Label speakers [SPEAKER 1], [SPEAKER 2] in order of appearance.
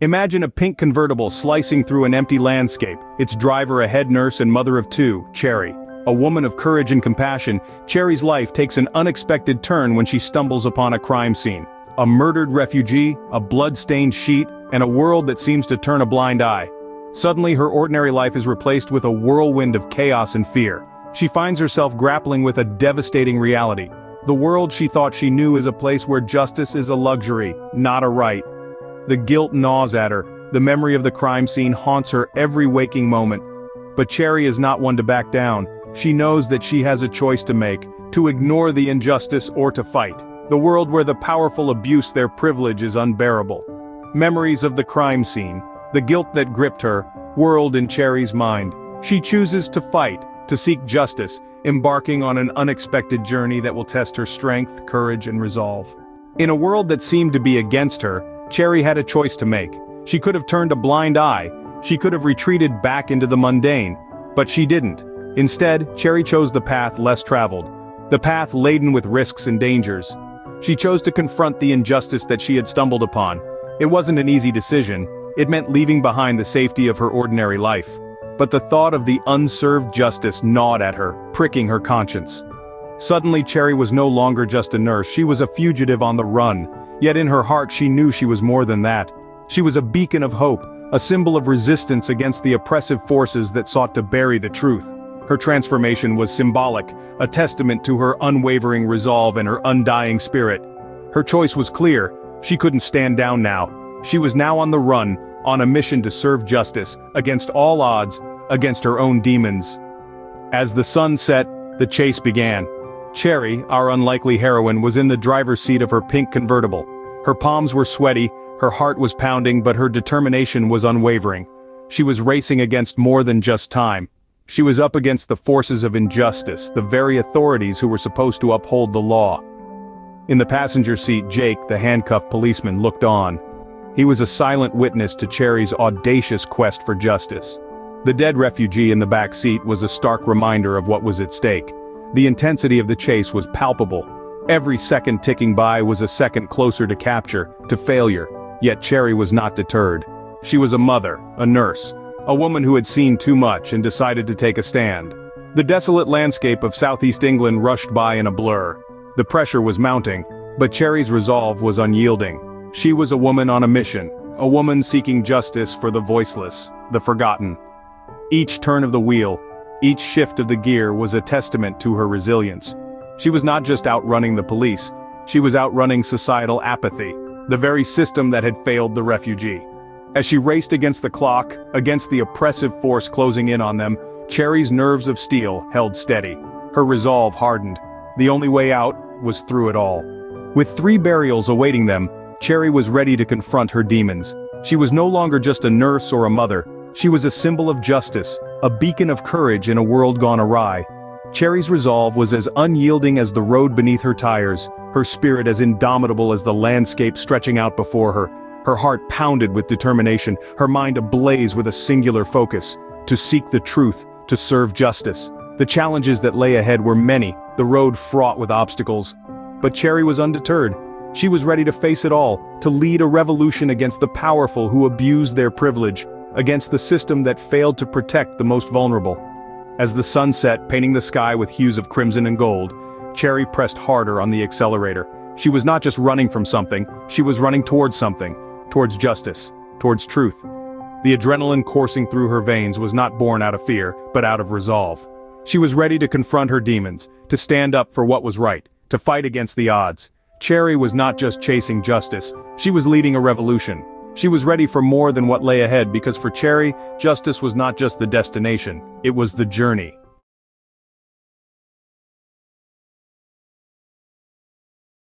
[SPEAKER 1] Imagine a pink convertible slicing through an empty landscape, its driver a head nurse and mother of two, Cherry. A woman of courage and compassion, Cherry's life takes an unexpected turn when she stumbles upon a crime scene. A murdered refugee, a blood-stained sheet, and a world that seems to turn a blind eye. Suddenly her ordinary life is replaced with a whirlwind of chaos and fear. She finds herself grappling with a devastating reality. The world she thought she knew is a place where justice is a luxury, not a right. The guilt gnaws at her, the memory of the crime scene haunts her every waking moment. But Cherry is not one to back down. She knows that she has a choice to make, to ignore the injustice or to fight. The world where the powerful abuse their privilege is unbearable. Memories of the crime scene, the guilt that gripped her, whirled in Cherry's mind. She chooses to fight, to seek justice, embarking on an unexpected journey that will test her strength, courage, and resolve. In a world that seemed to be against her, Cherry had a choice to make. She could have turned a blind eye, she could have retreated back into the mundane, but she didn't. Instead, Cherry chose the path less traveled, the path laden with risks and dangers. She chose to confront the injustice that she had stumbled upon. It wasn't an easy decision, it meant leaving behind the safety of her ordinary life. But the thought of the unserved justice gnawed at her, pricking her conscience. Suddenly Cherry was no longer just a nurse, she was a fugitive on the run. Yet in her heart she knew she was more than that. She was a beacon of hope, a symbol of resistance against the oppressive forces that sought to bury the truth. Her transformation was symbolic, a testament to her unwavering resolve and her undying spirit. Her choice was clear, she couldn't stand down now. She was now on the run, on a mission to serve justice, against all odds, against her own demons. As the sun set, the chase began. Cherry, our unlikely heroine, was in the driver's seat of her pink convertible. Her palms were sweaty, her heart was pounding, but her determination was unwavering. She was racing against more than just time. She was up against the forces of injustice, the very authorities who were supposed to uphold the law. In the passenger seat, Jake, the handcuffed policeman, looked on. He was a silent witness to Cherry's audacious quest for justice. The dead refugee in the back seat was a stark reminder of what was at stake. The intensity of the chase was palpable. Every second ticking by was a second closer to capture, to failure. Yet Cherry was not deterred. She was a mother, a nurse, a woman who had seen too much and decided to take a stand. The desolate landscape of southeast England rushed by in a blur. The pressure was mounting, but Cherry's resolve was unyielding. She was a woman on a mission, a woman seeking justice for the voiceless, the forgotten. Each turn of the wheel, each shift of the gear was a testament to her resilience. She was not just outrunning the police, she was outrunning societal apathy, the very system that had failed the refugee. As she raced against the clock, against the oppressive force closing in on them, Cherry's nerves of steel held steady. Her resolve hardened. The only way out was through it all. With 3 burials awaiting them, Cherry was ready to confront her demons. She was no longer just a nurse or a mother, she was a symbol of justice, a beacon of courage in a world gone awry. Cherry's resolve was as unyielding as the road beneath her tires, her spirit as indomitable as the landscape stretching out before her. Her heart pounded with determination, her mind ablaze with a singular focus, to seek the truth, to serve justice. The challenges that lay ahead were many, the road fraught with obstacles. But Cherry was undeterred. She was ready to face it all, to lead a revolution against the powerful who abused their privilege, against the system that failed to protect the most vulnerable. As the sun set, painting the sky with hues of crimson and gold, Cherry pressed harder on the accelerator. She was not just running from something, she was running towards something, towards justice, towards truth. The adrenaline coursing through her veins was not born out of fear, but out of resolve. She was ready to confront her demons, to stand up for what was right, to fight against the odds. Cherry was not just chasing justice, she was leading a revolution. She was ready for more than what lay ahead because for Cherry, justice was not just the destination, it was the journey.